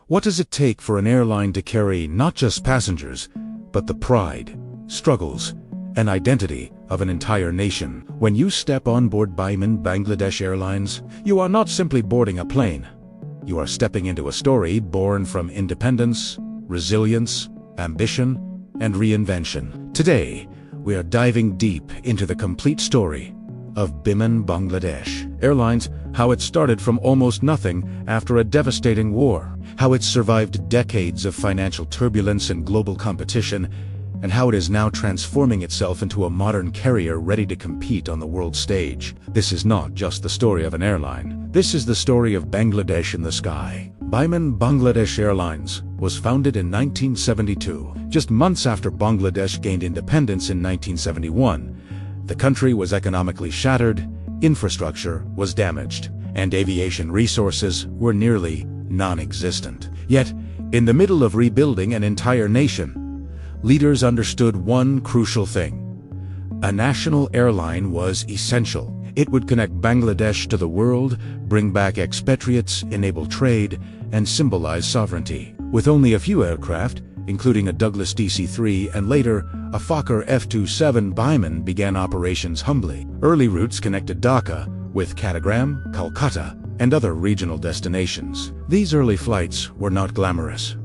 What does it take for an airline to carry not just passengers, but the pride, struggles, and identity of an entire nation? When you step on board Biman Bangladesh Airlines, you are not simply boarding a plane. You are stepping into a story born from independence, resilience, ambition, and reinvention. Today, we are diving deep into the complete story of Biman Bangladesh Airlines, how it started from almost nothing after a devastating war, how it survived decades of financial turbulence and global competition, and how it is now transforming itself into a modern carrier ready to compete on the world stage. This is not just the story of an airline. This is the story of Bangladesh in the sky. Biman Bangladesh Airlines was founded in 1972, just months after Bangladesh gained independence in 1971. The country was economically shattered, infrastructure was damaged, and aviation resources were nearly non-existent. Yet, in the middle of rebuilding an entire nation, leaders understood one crucial thing. A national airline was essential. It would connect Bangladesh to the world, bring back expatriates, enable trade, and symbolize sovereignty. With only a few aircraft, including a Douglas DC-3 and later a Fokker F-27, Biman began operations humbly. Early routes connected Dhaka with Katagram, Calcutta, and other regional destinations. These early flights were not glamorous.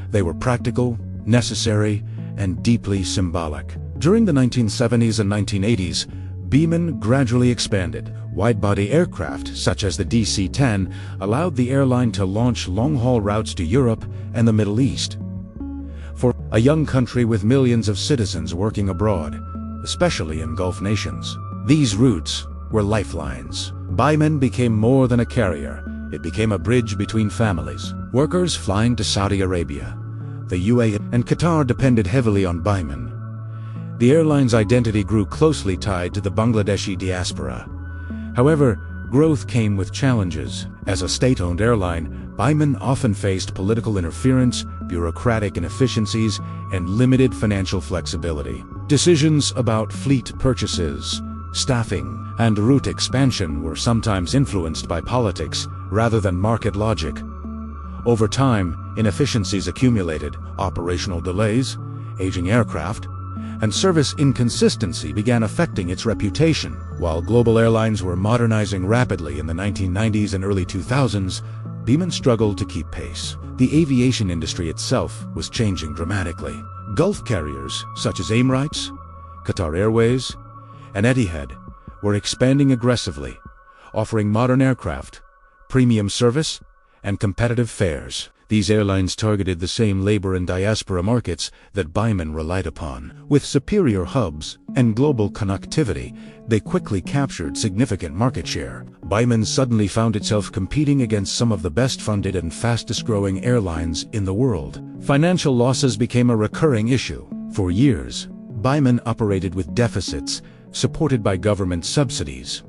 They were practical, necessary, and deeply symbolic. During the 1970s and 1980s, Biman gradually expanded. Wide-body aircraft, such as the DC-10, allowed the airline to launch long-haul routes to Europe and the Middle East. For a young country with millions of citizens working abroad, especially in Gulf nations, these routes were lifelines. Biman became more than a carrier. It became a bridge between families. Workers flying to Saudi Arabia, the UAE, and Qatar depended heavily on Biman. The airline's identity grew closely tied to the Bangladeshi diaspora. However, growth came with challenges. As a state-owned airline, Biman often faced political interference, bureaucratic inefficiencies, and limited financial flexibility. Decisions about fleet purchases, staffing, and route expansion were sometimes influenced by politics rather than market logic. Over time, inefficiencies accumulated. Operational delays, aging aircraft, and service inconsistency began affecting its reputation. While global airlines were modernizing rapidly in the 1990s and early 2000s, Biman struggled to keep pace. The aviation industry itself was changing dramatically. Gulf carriers such as Emirates, Qatar Airways, and Etihad were expanding aggressively, offering modern aircraft, premium service, and competitive fares. These airlines targeted the same labor and diaspora markets that Biman relied upon. With superior hubs and global connectivity, they quickly captured significant market share. Biman suddenly found itself competing against some of the best-funded and fastest-growing airlines in the world. Financial losses became a recurring issue. For years, Biman operated with deficits, supported by government subsidies.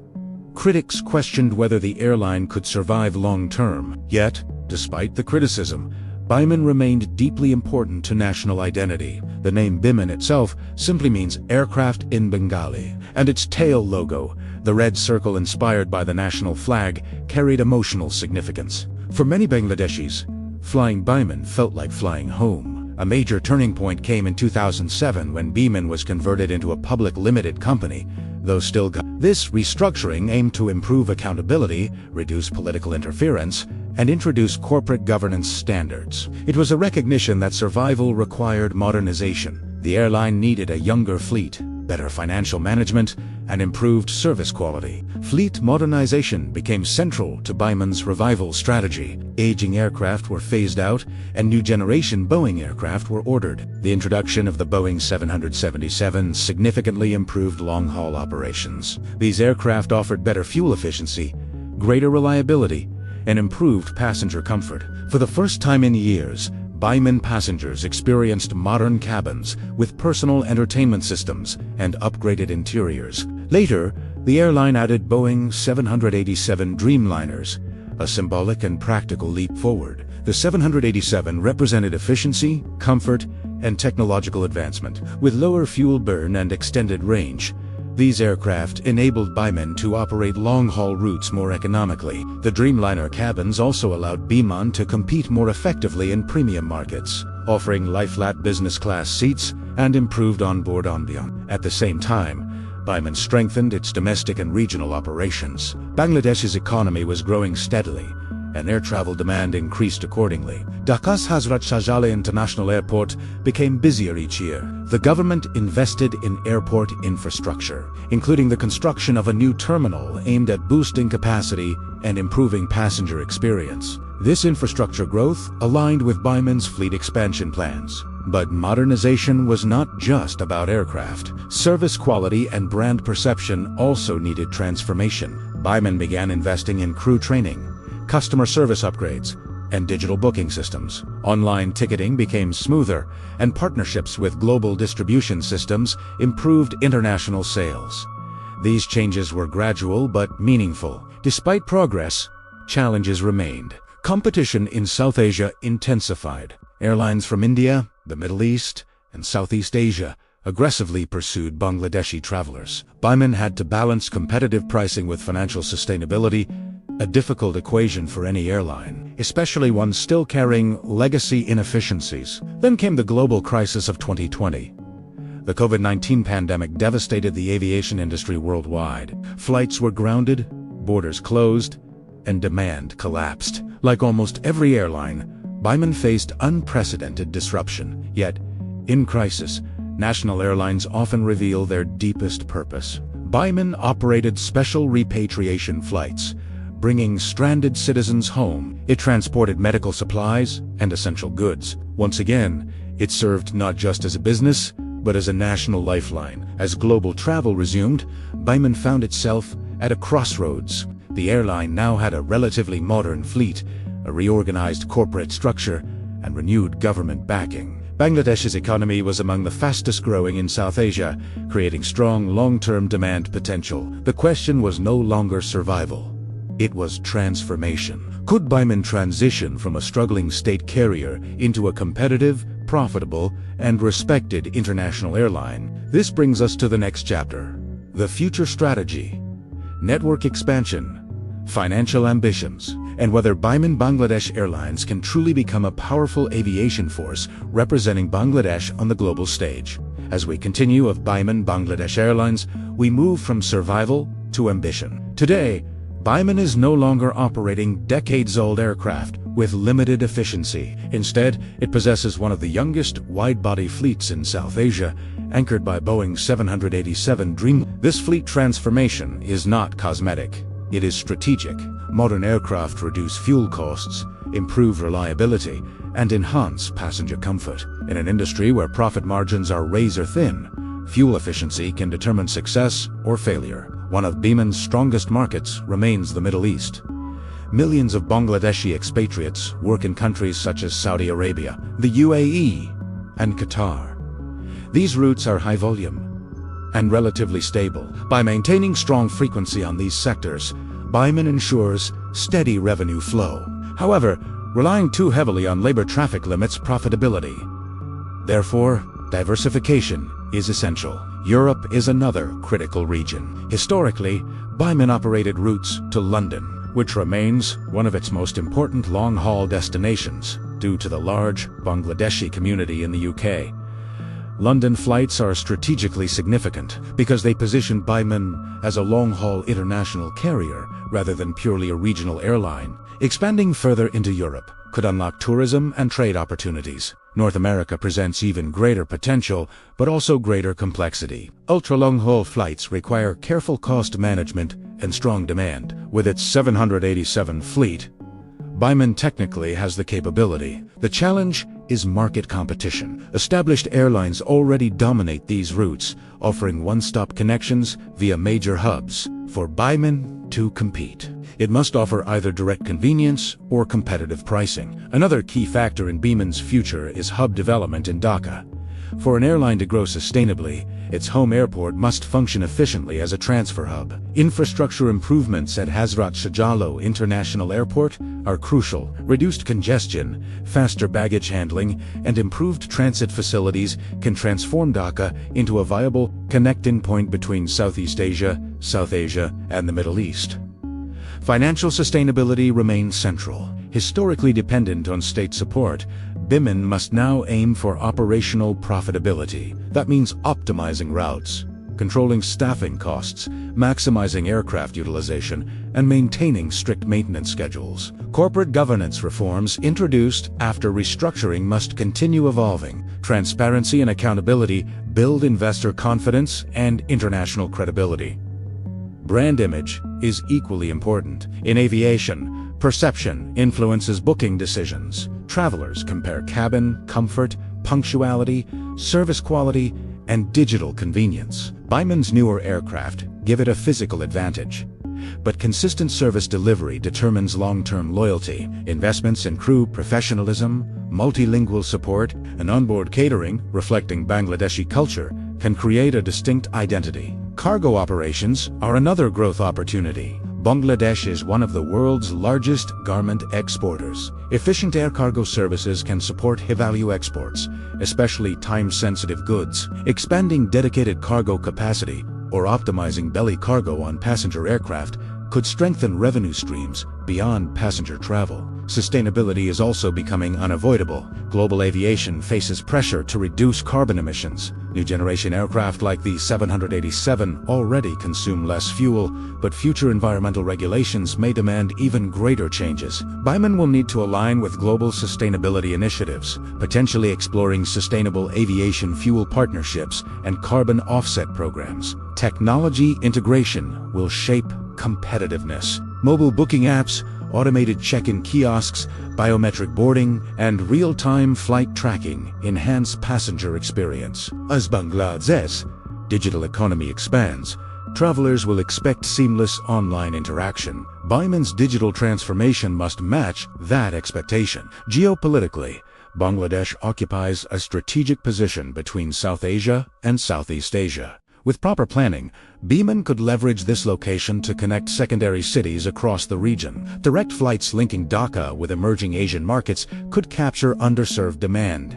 Critics questioned whether the airline could survive long-term. Yet, despite the criticism, Biman remained deeply important to national identity. The name Biman itself simply means aircraft in Bengali, and its tail logo, the red circle inspired by the national flag, carried emotional significance. For many Bangladeshis, flying Biman felt like flying home. A major turning point came in 2007 when Biman was converted into a public limited company, though still this restructuring aimed to improve accountability, reduce political interference, and introduce corporate governance standards. It was a recognition that survival required modernization. The airline needed a younger fleet, better financial management, and improved service quality. Fleet modernization became central to Biman's revival strategy. Aging aircraft were phased out, and new generation Boeing aircraft were ordered. The introduction of the Boeing 777 significantly improved long-haul operations. These aircraft offered better fuel efficiency, greater reliability, and improved passenger comfort. For the first time in years, Biman passengers experienced modern cabins with personal entertainment systems and upgraded interiors. Later, the airline added Boeing 787 Dreamliners, a symbolic and practical leap forward. The 787 represented efficiency, comfort, and technological advancement. With lower fuel burn and extended range, These aircraft enabled Biman to operate long-haul routes more economically. The Dreamliner cabins also allowed Biman to compete more effectively in premium markets, offering lie-flat business class seats and improved onboard ambiance. At the same time, Biman strengthened its domestic and regional operations. Bangladesh's economy was growing steadily, and air travel demand increased accordingly. Dhaka's Hazrat Shahjalal International Airport became busier each year. The government invested in airport infrastructure, including the construction of a new terminal aimed at boosting capacity and improving passenger experience. This infrastructure growth aligned with Biman's fleet expansion plans. But modernization was not just about aircraft. Service quality and brand perception also needed transformation. Biman began investing in crew training, customer service upgrades, and digital booking systems. Online ticketing became smoother, and partnerships with global distribution systems improved international sales. These changes were gradual but meaningful. Despite progress, challenges remained. Competition in South Asia intensified. Airlines from India, the Middle East, and Southeast Asia aggressively pursued Bangladeshi travelers. Biman had to balance competitive pricing with financial sustainability, a difficult equation for any airline, especially one still carrying legacy inefficiencies. Then came the global crisis of 2020. The COVID-19 pandemic devastated the aviation industry worldwide. Flights were grounded, borders closed, and demand collapsed. Like almost every airline, Biman faced unprecedented disruption. Yet, in crisis, national airlines often reveal their deepest purpose. Biman operated special repatriation flights, bringing stranded citizens home. It transported medical supplies and essential goods. Once again, it served not just as a business, but as a national lifeline. As global travel resumed, Biman found itself at a crossroads. The airline now had a relatively modern fleet, a reorganized corporate structure, and renewed government backing. Bangladesh's economy was among the fastest growing in South Asia, creating strong long-term demand potential. The question was no longer survival. It was transformation. Could Biman transition from a struggling state carrier into a competitive, profitable, and respected international airline? This brings us to the next chapter: the future strategy, network expansion, financial ambitions, and whether Biman Bangladesh Airlines can truly become a powerful aviation force representing Bangladesh on the global stage. As we continue of Biman Bangladesh Airlines, we move from survival to ambition. Today, Biman is no longer operating decades-old aircraft with limited efficiency. Instead, it possesses one of the youngest wide-body fleets in South Asia, anchored by Boeing 787 Dreamliner. This fleet transformation is not cosmetic. It is strategic. Modern aircraft reduce fuel costs, improve reliability, and enhance passenger comfort. In an industry where profit margins are razor-thin, fuel efficiency can determine success or failure. One of Biman's strongest markets remains the Middle East. Millions of Bangladeshi expatriates work in countries such as Saudi Arabia, the UAE, and Qatar. These routes are high volume and relatively stable. By maintaining strong frequency on these sectors, Biman ensures steady revenue flow. However, relying too heavily on labor traffic limits profitability. Therefore, diversification is essential. Europe is another critical region. Historically, Biman operated routes to London, which remains one of its most important long-haul destinations due to the large Bangladeshi community in the UK. London flights are strategically significant because they position Biman as a long-haul international carrier rather than purely a regional airline. Expanding further into Europe could unlock tourism and trade opportunities. North America presents even greater potential, but also greater complexity. Ultra-long-haul flights require careful cost management and strong demand. With its 787 fleet, Biman technically has the capability. The challenge is market competition. Established airlines already dominate these routes, offering one-stop connections via major hubs. For Biman to compete, it must offer either direct convenience or competitive pricing. Another key factor in Biman's future is hub development in Dhaka. For an airline to grow sustainably, its home airport must function efficiently as a transfer hub. Infrastructure improvements at Hazrat Shahjalal International Airport are crucial. Reduced congestion, faster baggage handling, and improved transit facilities can transform Dhaka into a viable connecting point between Southeast Asia, South Asia, and the Middle East. Financial sustainability remains central. Historically dependent on state support, Biman must now aim for operational profitability. That means optimizing routes, controlling staffing costs, maximizing aircraft utilization, and maintaining strict maintenance schedules. Corporate governance reforms introduced after restructuring must continue evolving. Transparency and accountability build investor confidence and international credibility. Brand image is equally important. In aviation, perception influences booking decisions. Travelers compare cabin comfort, punctuality, service quality, and digital convenience. Biman's newer aircraft give it a physical advantage. But consistent service delivery determines long-term loyalty. Investments in crew professionalism, multilingual support, and onboard catering, reflecting Bangladeshi culture, can create a distinct identity. Cargo operations are another growth opportunity. Bangladesh is one of the world's largest garment exporters. Efficient air cargo services can support high-value exports, especially time-sensitive goods. Expanding dedicated cargo capacity or optimizing belly cargo on passenger aircraft could strengthen revenue streams beyond passenger travel. Sustainability is also becoming unavoidable. Global aviation faces pressure to reduce carbon emissions. New generation aircraft like the 787 already consume less fuel, but future environmental regulations may demand even greater changes. Biman will need to align with global sustainability initiatives, potentially exploring sustainable aviation fuel partnerships and carbon offset programs. Technology integration will shape competitiveness. Mobile booking apps, automated check-in kiosks, biometric boarding, and real-time flight tracking enhance passenger experience. As Bangladesh's digital economy expands, travelers will expect seamless online interaction. Biman's digital transformation must match that expectation. Geopolitically, Bangladesh occupies a strategic position between South Asia and Southeast Asia. With proper planning, Biman could leverage this location to connect secondary cities across the region. Direct flights linking Dhaka with emerging Asian markets could capture underserved demand.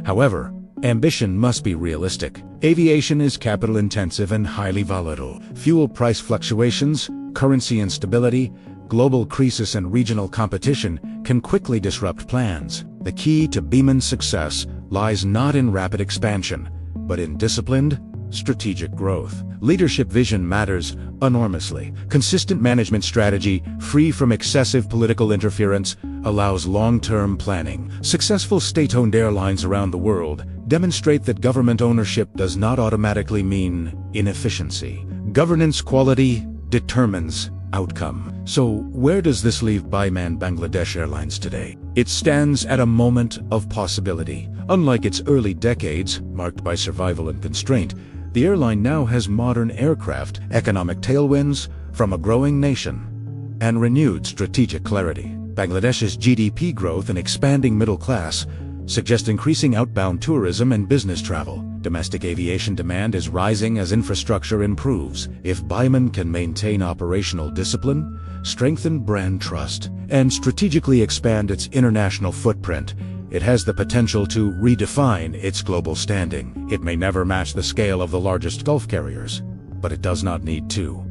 However, ambition must be realistic. Aviation is capital-intensive and highly volatile. Fuel price fluctuations, currency instability, global crisis, and regional competition can quickly disrupt plans. The key to Biman's success lies not in rapid expansion, but in disciplined, strategic growth. Leadership vision matters enormously. Consistent management strategy, free from excessive political interference, allows long-term planning. Successful state-owned airlines around the world demonstrate that government ownership does not automatically mean inefficiency. Governance quality determines outcome. So, where does this leave Biman Bangladesh Airlines today? It stands at a moment of possibility. Unlike its early decades, marked by survival and constraint, the airline now has modern aircraft, economic tailwinds from a growing nation, and renewed strategic clarity. Bangladesh's GDP growth and expanding middle class suggest increasing outbound tourism and business travel. Domestic aviation demand is rising as infrastructure improves. If Biman can maintain operational discipline, strengthen brand trust, and strategically expand its international footprint, it has the potential to redefine its global standing. It may never match the scale of the largest Gulf carriers, but it does not need to.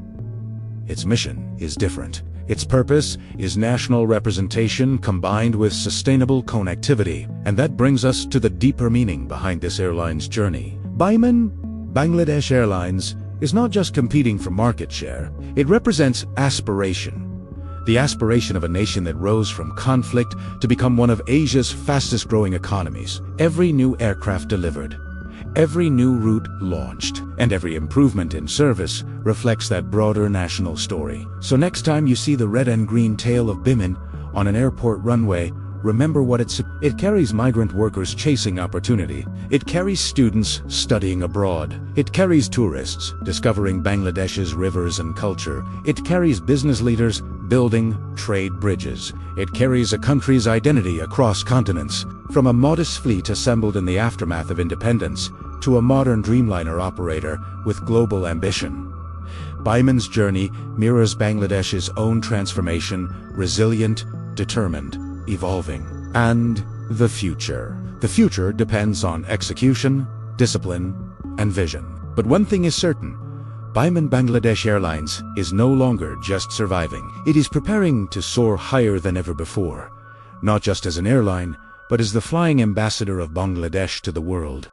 Its mission is different. Its purpose is national representation combined with sustainable connectivity, and that brings us to the deeper meaning behind this airline's journey. Biman Bangladesh Airlines is not just competing for market share, it represents aspiration. The aspiration of a nation that rose from conflict to become one of Asia's fastest-growing economies. Every new aircraft delivered, every new route launched, and every improvement in service reflects that broader national story. So next time you see the red and green tail of Biman on an airport runway, remember what it carries: migrant workers chasing opportunity. It carries students studying abroad. It carries tourists discovering Bangladesh's rivers and culture. It carries business leaders building trade bridges. It carries a country's identity across continents, from a modest fleet assembled in the aftermath of independence to a modern Dreamliner operator with global ambition. Biman's journey mirrors Bangladesh's own transformation, resilient, determined, evolving. And the future. The future depends on execution, discipline, and vision. But one thing is certain: Biman Bangladesh Airlines is no longer just surviving. It is preparing to soar higher than ever before, not just as an airline, but as the flying ambassador of Bangladesh to the world.